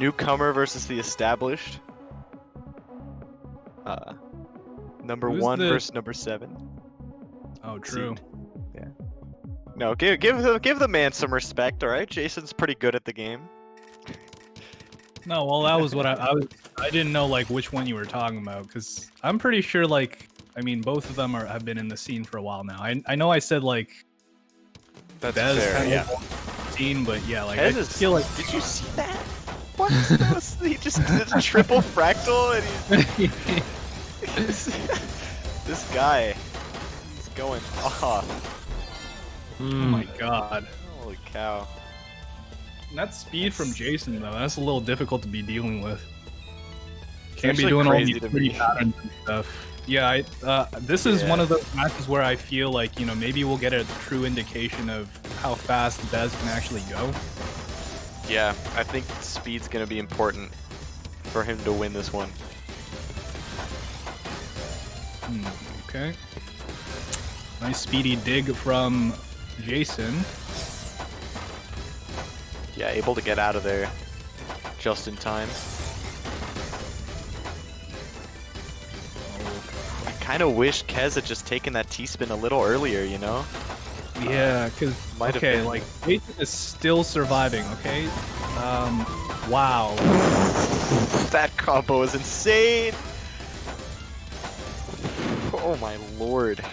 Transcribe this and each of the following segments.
Newcomer versus the established. Number Who's 1 the- versus number 7. Oh, true. Seed. Yeah. No, give the man some respect, all right? Jason's pretty good at the game. No, well, that was what I didn't know like which one you were talking about because I'm pretty sure like I mean both of them have been in the scene for a while now. I know I said like That's Bez fair, kind yeah. of scene, but yeah, like Kez I is- feel like Did you see that? What? That was, he just did a triple fractal and he's... This guy, he's going off. oh my god. Holy cow. And that speed from Jason though, that's a little difficult to be dealing with. Can't be actually doing all crazy these to pretty me. patterns and stuff. Yeah, this is one of those matches where I feel like, you know, maybe we'll get a true indication of how fast Bez can actually go. Yeah, I think speed's gonna be important for him to win this one. Okay. Nice speedy dig from Jason. Yeah, able to get out of there just in time. I kind of wish Kez had just taken that T-spin a little earlier, you know? Yeah, because Might have okay, been. like Jason is still surviving. Okay. Wow. That combo is insane! Oh my lord.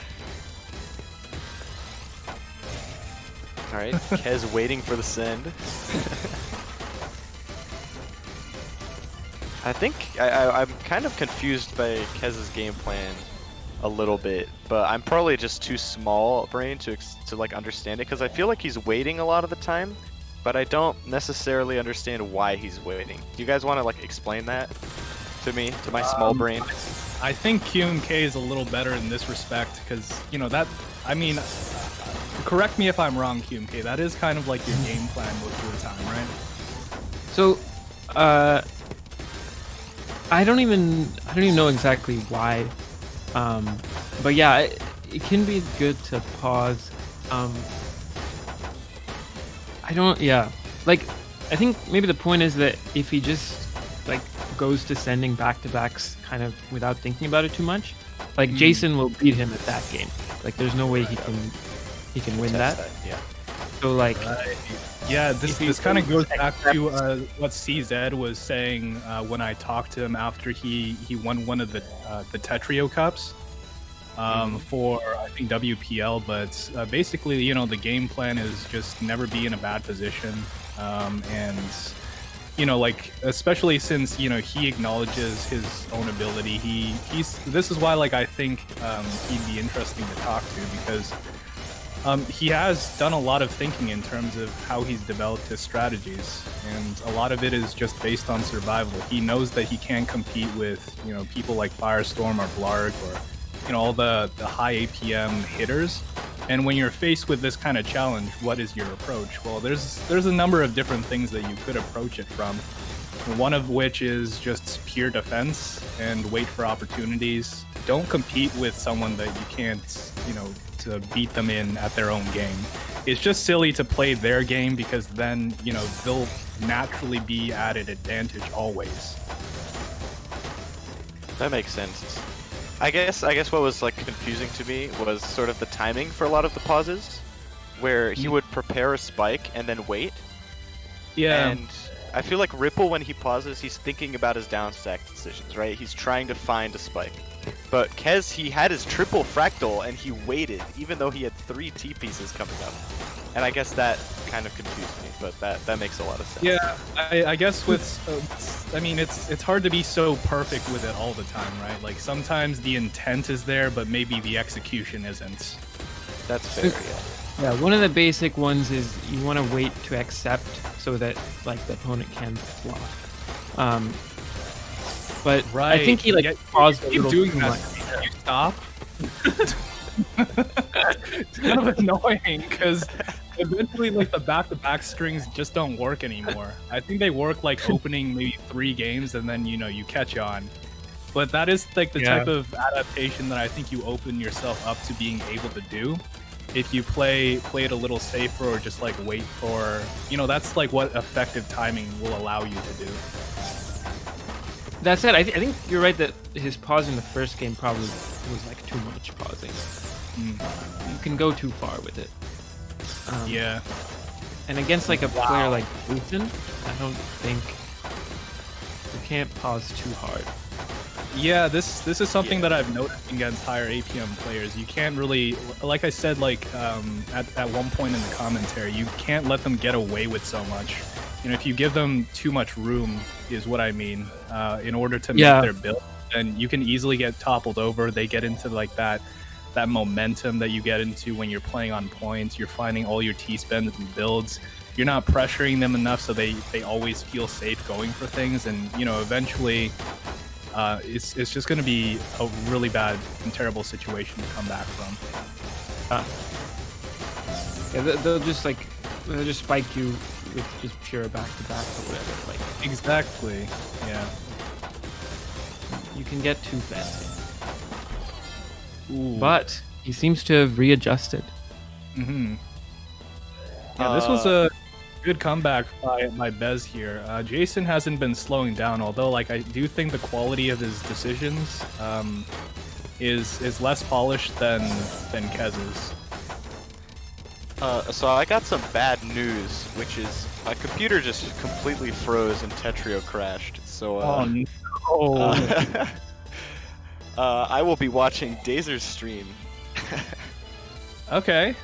Alright, Kez waiting for the send. I think I'm kind of confused by Kez's game plan a little bit, but I'm probably just too small brain to like understand it because I feel like he's waiting a lot of the time, but I don't necessarily understand why he's waiting. Do you guys want to like explain that to me, to my small brain? I think QMK is a little better in this respect because, you know, that, I mean, correct me if I'm wrong, QMK, that is kind of like your game plan most of the time, right? So, I don't even know exactly why, but yeah, it can be good to pause. Like, I think maybe the point is that if he just like goes to sending back-to-backs kind of without thinking about it too much, like Jason will beat him at that game. Like, there's no way he can win that. Yeah. So like, Yeah, this kind of goes back to what CZ was saying when I talked to him after he won one of the Tetrio Cups for I think WPL. But basically, you know, the game plan is just never be in a bad position, and you know, like especially since you know he acknowledges his own ability. This is why like I think he'd be interesting to talk to because. He has done a lot of thinking in terms of how he's developed his strategies, and a lot of it is just based on survival. He knows that he can't compete with, you know, people like Firestorm or Blarg or, you know, all the high APM hitters. And when you're faced with this kind of challenge, what is your approach? Well, there's a number of different things that you could approach it from. One of which is just pure defense and wait for opportunities. Don't compete with someone that you can't, you know, to beat them in at their own game. It's just silly to play their game because then, you know, they'll naturally be at an advantage always. That makes sense. I guess what was like confusing to me was sort of the timing for a lot of the pauses, where he would prepare a spike and then wait. Yeah. And I feel like Ripple, when he pauses, he's thinking about his down stack decisions, right? He's trying to find a spike. But Kez, he had his triple fractal and he waited, even though he had 3 T pieces coming up. And I guess that kind of confused me, but that makes a lot of sense. Yeah, I guess with, I mean, it's hard to be so perfect with it all the time, right? Like sometimes the intent is there, but maybe the execution isn't. That's fair, yeah. yeah, one of the basic ones is you want to wait to accept so that like the opponent can flop. But I think he like paused a keep little doing too that. much. You stop. It's kind of annoying because eventually, like the back-to-back strings just don't work anymore. I think they work like opening maybe 3 games and then you know you catch on. But that is like the type of adaptation that I think you open yourself up to being able to do. if you play it a little safer or just like wait for, that's like what effective timing will allow you to do. That said, I think you're right that his pause in the first game probably was like too much pausing. You can go too far with it. Yeah. And against like a player like Jason, I don't think you can't pause too hard. Yeah, this is something that I've noticed against higher APM players. You can't really, like I said, like at one point in the commentary, you can't let them get away with so much. If you give them too much room, is what I mean, in order to make their build, and you can easily get toppled over. They get into like that momentum that you get into when you're playing on points. You're finding all your T-spends and builds. You're not pressuring them enough, so they always feel safe going for things, and eventually. It's just going to be a really bad and terrible situation to come back from. Yeah, they'll just spike you with just pure back-to-back or whatever. Like exactly. Yeah. You can get too fancy. Ooh. But he seems to have readjusted. Yeah, this was a good comeback by Bez here. Jason hasn't been slowing down, although like I do think the quality of his decisions is less polished than Kez's. So I got some bad news, which is my computer just completely froze and Tetrio crashed. So oh no. I will be watching Dazer's stream. Okay.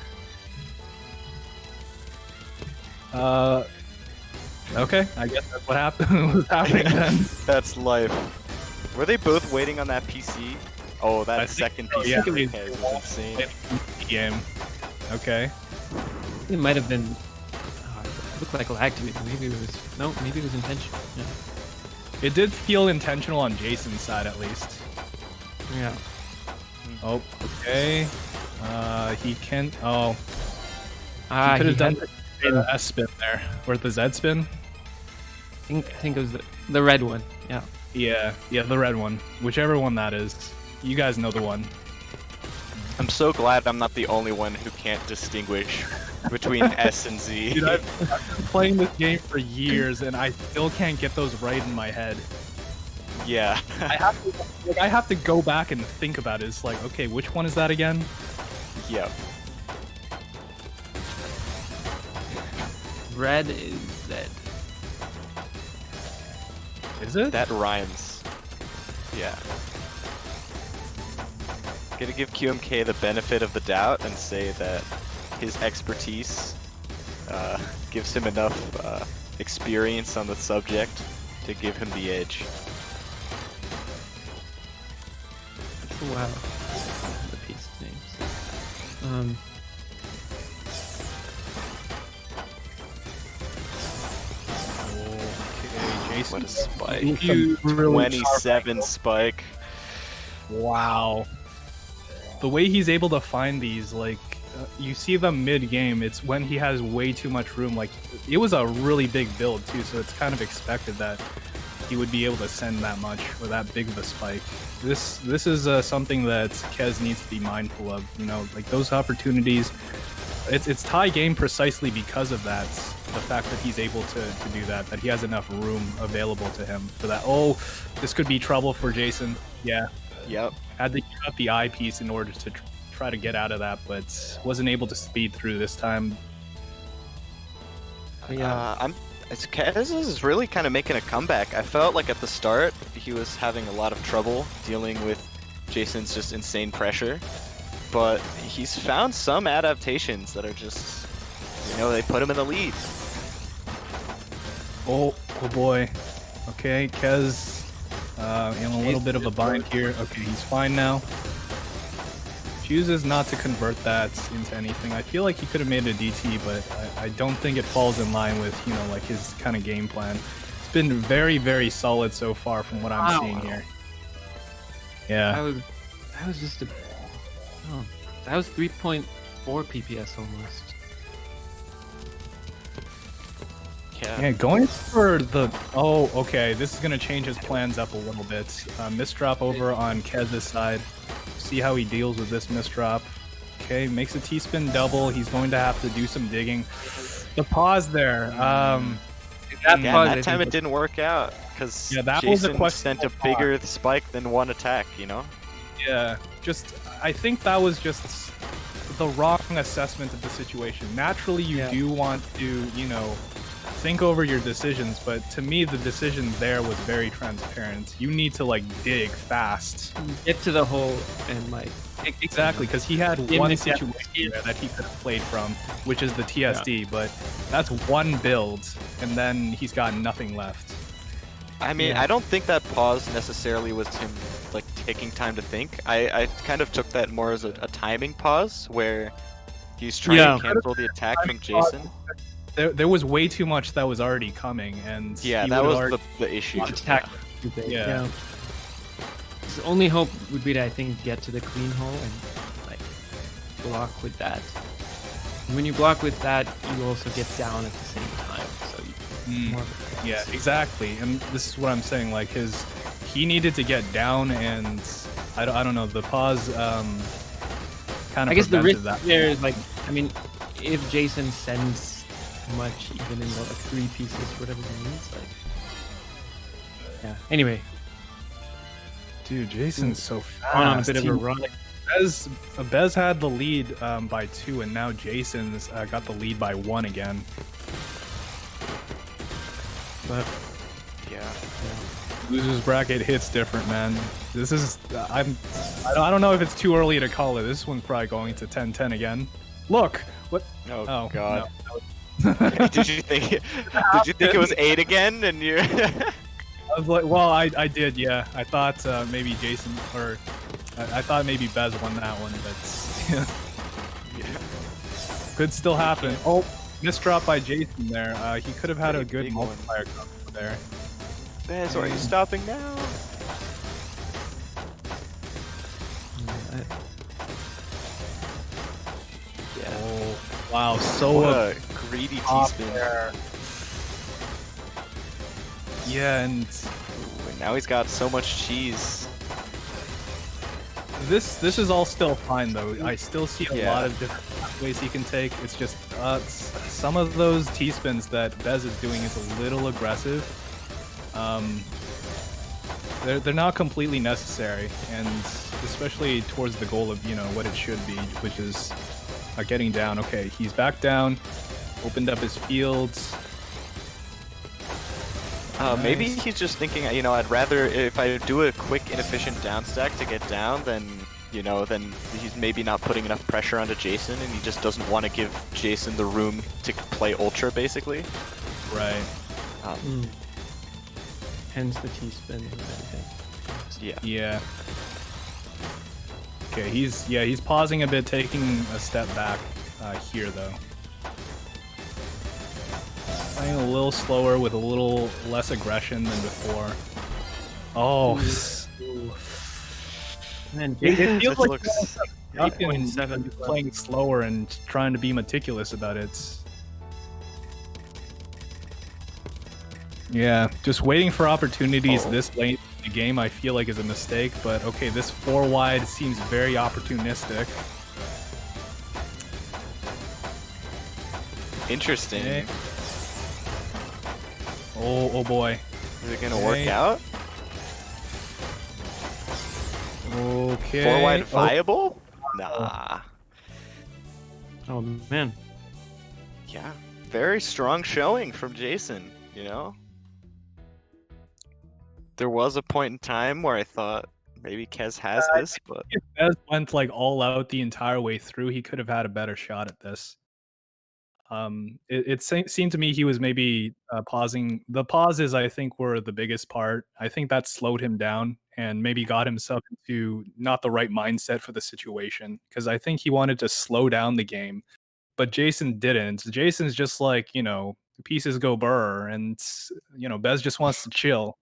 Okay, I guess that's what happened. was happening then. That's life. Were they both waiting on that PC? Oh, that second PC yeah, was insane. Game. Okay. It might have been. It looked like lag to me. Maybe it was maybe it was intentional. Yeah. It did feel intentional on Jason's side, at least. Yeah. Oh, okay. He can. Oh. He could have done the S spin there, or the Z spin. I think it was the red one. Yeah. Yeah, the red one. Whichever one that is. You guys know the one. I'm so glad I'm not the only one who can't distinguish between S and Z. Dude, I've been playing this game for years, and I still can't get those right in my head. Yeah. I have to go back and think about it. It's like, okay, which one is that again? Yep. Red is Z. Is it? That rhymes. Yeah. Gonna give QMK the benefit of the doubt and say that his expertise gives him enough experience on the subject to give him the edge. Wow. The piece names. Okay, Jason. What a spike. You really 27 spike. Wow. The way he's able to find these, like, you see them mid-game, it's when he has way too much room. Like, it was a really big build, too, so it's kind of expected that he would be able to send that much or that big of a spike. This is something that Kez needs to be mindful of, like those opportunities. It's tie game precisely because of that, the fact that he's able to do that he has enough room available to him for that. Oh, this could be trouble for Jason. Yeah. Yep. Had to get up the eyepiece in order to try to get out of that, but wasn't able to speed through this time. Yeah. Kez is really kind of making a comeback. I felt like at the start he was having a lot of trouble dealing with Jason's just insane pressure, but he's found some adaptations that are just, they put him in the lead. Oh boy. Okay, Kez in a little bit of a bind here. Okay, he's fine now. Chooses not to convert that into anything. I feel like he could have made a DT, but I don't think it falls in line with, like his kind of game plan. It's been very, very solid so far from what I'm seeing here. Yeah. That was just that was 3.4 PPS almost. Yeah, going for the... Oh, okay, this is going to change his plans up a little bit. Misdrop over on Kez's side. See how he deals with this misdrop. Okay, makes a T-spin double. He's going to have to do some digging. The pause there. That Yeah, pause, that I time think, it didn't work out because Yeah, that was a Jason questionable sent a bigger spike than one attack, you know? Yeah, I think that was just the wrong assessment of the situation. Naturally, you do want to, think over your decisions, but to me, the decision there was very transparent. You need to, like, dig fast. get to the hole and, like... Exactly, because he had Give one me situation there that he could have played from, which is the TSD, but that's one build, and then he's got nothing left. I mean, I don't think that pause necessarily was him, like, taking time to think. I kind of took that more as a timing pause, where he's trying to cancel the attack from Jason. There was way too much that was already coming, and yeah, that was the issue. Attack. Yeah. His only hope would be to, I think, get to the clean hole and, like, block with that. And when you block with that, you also get down at the same time. So yeah, exactly. And this is what I'm saying. Like, he needed to get down, and I don't know. The pause kind of. I guess the risk that. there is, like, I mean, if Jason sends much, even in the, like, 3 pieces, whatever he needs, like, yeah. Anyway. Dude, Jason's so fast. On a bit of a run. Bez had the lead by 2, and now Jason's got the lead by 1 again. But yeah. Losers bracket hits different, man. This is I don't know if it's too early to call it. This one's probably going to 10-10 again. Look, what? Oh God. No. Did you think it was 8 again? And you. I was like, well, I did, yeah. I thought maybe Jason, or I thought maybe Bez won that one, but could still happen. Oh, misdrop by Jason there. He could have had a good multiplier cover there. Bez, are you stopping now? Yeah. Oh, wow, so what a greedy T-spin. Yeah, and now he's got so much cheese. This is all still fine though. I still see a lot of different ways he can take. It's just some of those T-spins that Bez is doing is a little aggressive. They're not completely necessary, and especially towards the goal of what it should be, which is getting down. Okay, he's back down, opened up his fields. Maybe he's just thinking, I'd rather, if I do a quick, inefficient down stack to get down, then he's maybe not putting enough pressure onto Jason, and he just doesn't want to give Jason the room to play Ultra, basically. Right. Hence the T-spin and everything. Yeah. Yeah. Okay, he's pausing a bit, taking a step back here, though. Playing a little slower with a little less aggression than before. Oh, man, it feels like looks playing slower and trying to be meticulous about it. Yeah, just waiting for opportunities this late in the game I feel like is a mistake, but okay, this 4 wide seems very opportunistic. Interesting. Okay. Oh boy. Is it gonna work out? Okay. 4 wide viable? Nah. Oh man. Yeah. Very strong showing from Jason, There was a point in time where I thought maybe Kez has this, but if Kez went like all out the entire way through, he could have had a better shot at this. It seemed to me he was maybe pausing. The pauses, I think, were the biggest part. I think that slowed him down and maybe got himself into not the right mindset for the situation, because I think he wanted to slow down the game, but Jason didn't. Jason's just like, pieces go burr, and Bez just wants to chill.